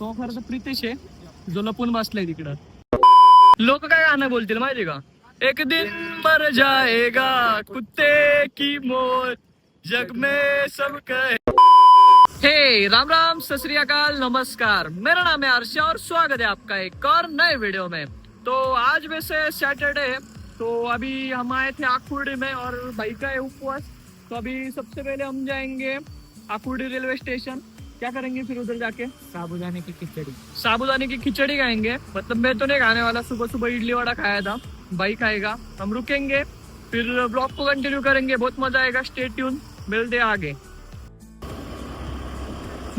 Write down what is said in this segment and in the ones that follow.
तो खरं तर प्रितेश आहे जो लपून बसलाय तिकडं. लोक काय गाणं बोलतील माहिती का, एक दिन मर जाएगा कुत्ते की मौत जग में सब कहे. हे राम राम सत श्री अकाल नमस्कार, मेरा नाम है हर्ष और स्वागत है आपका एक और नए वीडियो में. तो आज वैसे सैटरडे है, तो अभी हम आए थे आकुर्डी में और भाई का है उपवास. तो अभी सबसे पहले हम जाएंगे आकुर्डी रेलवे स्टेशन. क्या करेंगे फिर उधर जाके? साबूदाने की खिचड़ी. साबूदाने की खिचड़ी खाएंगे. मतलब मैं तो नहीं खाने वाला, सुबह सुबह इडली वड़ा खाया था, भाई खाएगा. हम रुकेंगे, फिर ब्लॉग को कंटिन्यू करेंगे, बहुत मजा आएगा. स्टे ट्यून, मिलते हैं आगे.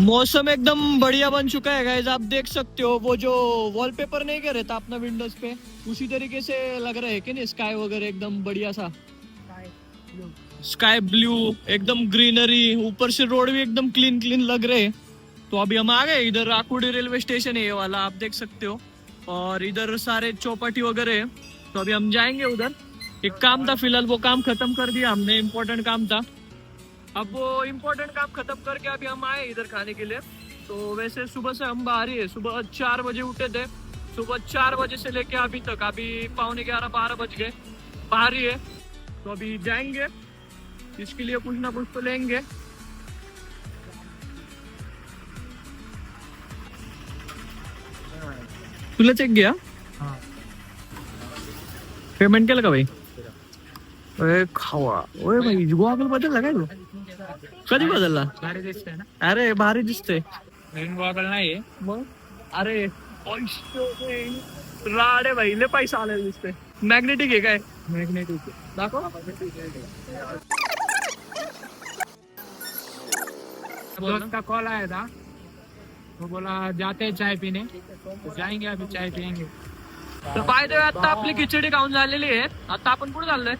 मौसम एकदम बढ़िया बन चुका है गाइस, आप देख सकते हो. वो जो वॉलपेपर नहीं कर रहता अपना विंडोज पे, उसी तरीके से लग रहा है कि नहीं, स्काई वगैरह एकदम बढ़िया सा स्काई ब्लू, एकदम ग्रीनरी, ऊपर से रोड भी एकदम क्लीन क्लीन लग रहे हैं. तो अभी हम आ गए इधर. आकुर्डी रेलवे स्टेशन है ये वाला, आप देख सकते हो. और इधर सारे चौपाटी वगैरह है. तो अभी हम जाएंगे उधर. एक काम था फिलहाल, वो काम खत्म कर दिया हमने, इम्पोर्टेंट काम था. अब वो इम्पोर्टेंट काम खत्म करके अभी हम आए इधर खाने के लिए. तो वैसे सुबह से हम बाहर ही है, सुबह 4 बजे उठे थे. सुबह 4 बजे से लेके अभी तक, अभी 11:45-12 बज गए, बाहर ही है. तो अभी जाएंगे, इसके लिए कुछ ना कुछ तो लेंगे. तुला चेक घ्या. पेमेंट केलं का भाई? अरे खावा. ओय भाई, गॉगल बदलला काय तू? कधी बदलला? भारी दिसतंय ना. अरे भारी दिसतंय. नवीन गॉगल नाहीये. मग अरे राडे भाई, लय पैसा आलेला दिसतंय. मॅग्नेटिक आहे काय? मॅग्नेटिक दाखव. दोस्त का कॉल आया था, वो बोला जाते हैं चाय पीने. तो जाएंगे, अभी चाय पियेंगे. तर बाय द वे आता आपली खिचडी खाऊन झालेली आहे. आता आपण कुठे चाललोय?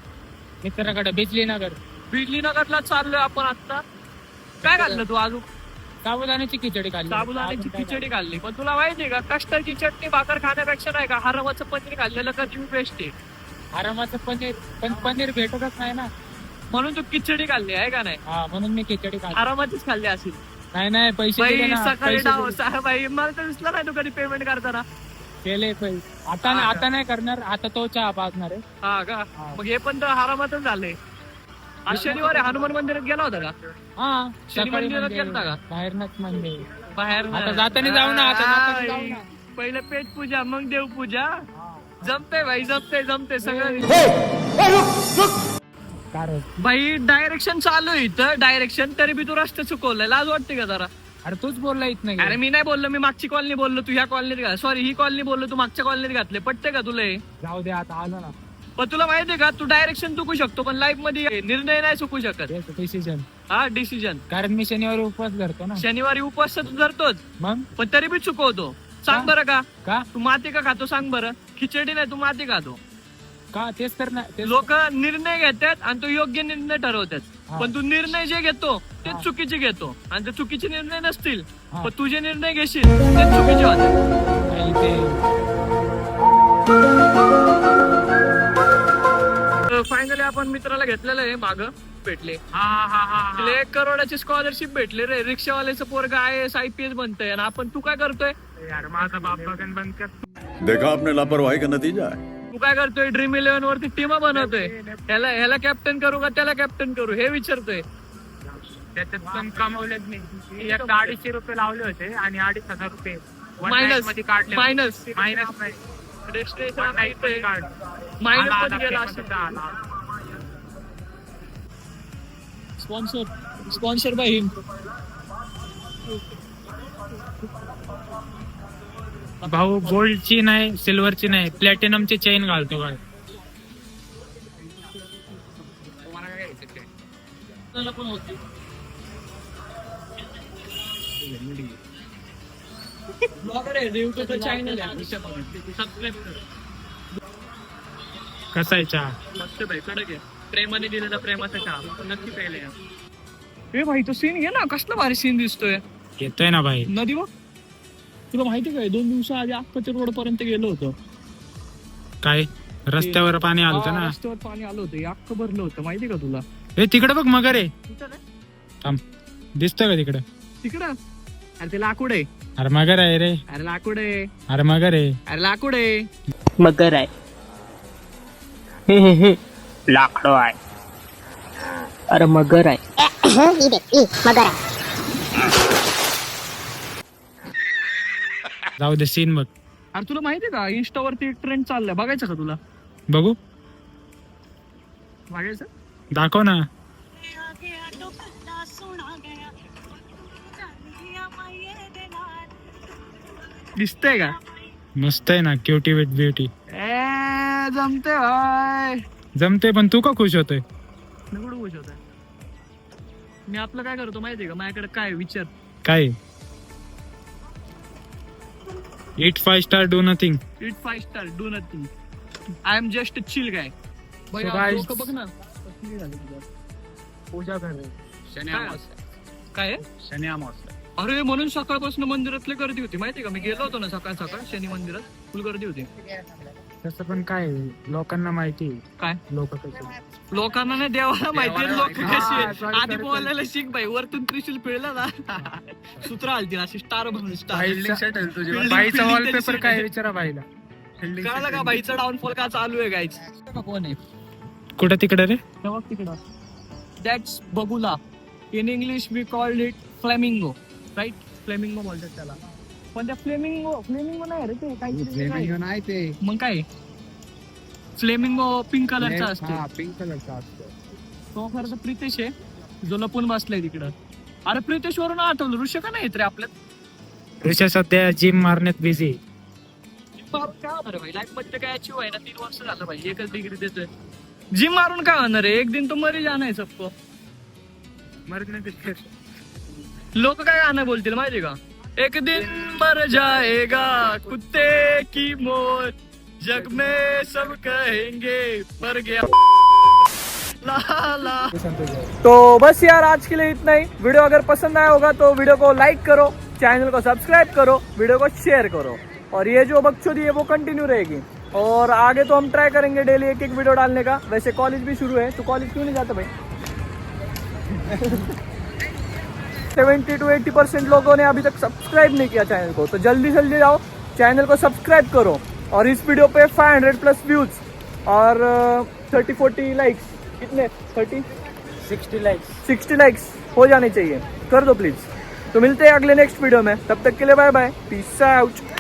मित्राकडे बिजली नगर. बिजली नगरला चाललोय आपण आता. काय खाल्लं तू अजून? साबुदाण्याची खिचडी खाल्ली. साबुदाण्याची खिचडी खाल्ली. पण तुला माहितीये का, कष्टाची चटणी भाकर खाण्यापेक्षा नाही का हरवाचं पनीर खाल्लेलं कधी बेस्ट आहे. आरामाचं पनीर, पण पनीर भेटतच नाही ना, म्हणून तू खिचडी खाल्ली आहे का नाही? हा, म्हणून मी खिचडी खाल्ली. आरामातच खाल्ली असेल. नाही पैसे दिले बाई ना, सकाळी पैसे दिले. बाई मला तर दिसलं नाही तू कधी पेमेंट करताना. केले पैसे. आता नाही करणार, आता तो चहा पाजणार आहे. हा का? हा. मग हे पण तर आरामातच झालंय. आज शनिवार आहे, हनुमान मंदिरात गेला होता का? हा, शनी सकाळी मंदिरात म्हणजे गेलता का? बाहेरनच मंदिर. बाहेर आता जाताना जाऊ ना, आता जाताना जाऊ ना. पहिलं पेट पूजा, मग देव पूजा. जमते भाई, जमते सगळं. कारण भाई डायरेक्शन चालू आहे इथं, डायरेक्शन, तरी बी तू रस्ते चुकवलाय. लाज वाटते का जरा? अरे तूच बोलला येत नाही. अरे मी नाही बोललो, मी मागची कॉलनी बोललो, तू ह्या कॉलनीत घाल. सॉरी, ही कॉलनी बोललो, तू मागच्या कॉलनीत घातले. पटते का तुला हे? जाऊ दे, आता आलो ना. पण तुला माहितीये का, तू डायरेक्शन चुकू शकतो पण लाईफ मध्ये निर्णय नाही चुकू शकत. डिसिजन. हा, डिसिजन. कारण मी शनिवारी उपवास धरतो ना. शनिवारी उपवास तर धरतोच, मग पण तरी बी चुकवतो. सांग बरं का, का तू माती का खातो? सांग बरं. खिचडी नाही, तू माती खातो. का तेच तर ना. लोक निर्णय घेतात आणि तो योग्य निर्णय ठरवतात, हा. पण तू निर्णय जे घेतो ते हा. चुकीचे घेतो. आणि ते चुकीचे निर्णय नसतील, हा. पण तू जे निर्णय घेशील ते चुकीचे होते. फायनली आपण मित्राला घेतलेलं आहे, माग भेटले. तिला 1 करोडाची स्कॉलरशिप भेटली रे. रिक्षावाल्याचं पोरगा IAS IPS बनतंय आणि आपण, तू काय करतोय? यार माझा बाप बघन बंद कर. देखा आपने लापरवाही का नतीजा है. तू काय करतोय? ड्रीम 11 वरती टीमा बनवतोय. ह्याला कॅप्टन करू का त्याला कॅप्टन करू हे विचारतोय. त्याच्यात पण कमवलेच नाही. एक 250 रुपये लावले होते आणि 2,500 रुपये मायनस मध्ये काढले. मायनस मायनस नाही. मायनस मध्ये गेला असेल. Sponsor by him. भाऊ गोल्डची नाही, सिल्वरची नाही, प्लॅटिनमची चेन घालतो काय. चॅनल कसा आहे चहा? मस्त भाई, कडक आहे. प्रेमाने दिलेला प्रेमाचा चहा नक्की प्यायला या. ए भाई, तो सीन घे ना, कसला भारी सीन दिसतोय. येतोय ना भाई. नदी बघ. तुला माहिती काय, 2 दिवसाआधी अक्काच्या रोड पर्यंत गेलो होतो. काय रस्त्यावर पाणी आलं होतं ना. रस्त्यावर पाणी आलं होतं, अख्खं भरलं होतं. माहिती का तुला? हे तिकडे बघ मगर आहे. थांब, दिसतोय का तिकडे? तिकडं अरे ते लाकूड आहे. अरे मगर आहे रे. अरे लाकूड आहे. अरे मगर आहे. अरे लाकूड आहे. मगर आहे. लाकडो आहे. अरे मगर आहे. मगर आहे. जाऊ दे सीन बघ. अरे तुला माहितीये का इंस्टावरती एक ट्रेंड चाललाय, बघायचं का तुला? बघू बघायचं. दाखव ना. दिसतंय का? मस्त आहे ना. Cutie with beauty. जमते भाई. जमते पण तू का खुश होतोय? मी कुठं खुश होतोय? मी आपलं काय करतो माहितीये का? माझ्याकडे काय विचार. काय? It 5 star do nothing. It 5 star do nothing. I am just chill guy. So guys- बघ ना. पूजा कर. काय आहे? शनी अमावस्या. अरे म्हणून सकाळपासून मंदिरातली गर्दी होती माहितीये का? मी गेलो होतो ना सकाळ सकाळ शनी मंदिरात, फुल गर्दी होती. तसं पण काय लोकांना माहिती काय लोक कसे. लोकांना नाही, देवाला माहिती लोक कशी आहेत. sorry, आधी sorry. बोलायला शिक बाई. वरतून त्रिशूल पिळलं ना सूत्र आलती अशी स्टार म्हणून स्टार. बाईचा वॉलपेपर काय विचारा बाईला. कळलं का बाईचा डाऊनफॉल का चालू आहे गाईच? कोण आहे? कुठं तिकडे रे? तिकडं. That's bagula. In English we called it flamingo. Right? Flamingo बोलतात त्याला. पण त्या फ्लेमिंगो नाही रे ते काही नाही ते. मग काय? फ्लेमिंगो पिंक कलरचा असतो. पिंक कलरचा असतो. तो खरं तर प्रितेश आहे जो लपून बसलाय तिकडं. अरे प्रितेश वरून आठवलं, ऋषा का नाही येत रे आपल्यात? ऋषा सध्या जिम मारण्यात बिझी. लाईफ मध्ये काय अचीव आहे ना, 3 वर्ष झालं पाहिजे, एकच डिग्री देतोय. जिम मारून काय होणार आहे? एक दिन तो मरी जाना है सबको. मरत नाही. लोक काय गाणं बोलतील माहिती का? एक दिन मर जाएगा कुत्ते की मौत, जग में सब कहेंगे मर गया. ला ला. तो बस यार आज के लिए इतना ही. वीडियो अगर पसंद आया होगा तो वीडियो को लाइक करो, चैनल को सब्सक्राइब करो, वीडियो को शेयर करो. और ये जो बकचोदी है वो कंटिन्यू रहेगी. और आगे तो हम ट्राई करेंगे डेली एक वीडियो डालने का. वैसे कॉलेज भी शुरू है, तो कॉलेज क्यों नहीं जाता भाई? 70 to 80% लोगों ने अभी तक सब्सक्राइब नहीं किया चैनल को, तो जल्दी जल्दी जाओ चैनल को सब्सक्राइब करो. और इस वीडियो पे 500+ व्यूज और 30-40 लाइक्स. कितने? 60 लाइक्स हो जाने चाहिए. कर दो प्लीज. तो मिलते हैं अगले नेक्स्ट वीडियो में. तब तक के लिए बाय बाय. Peace out.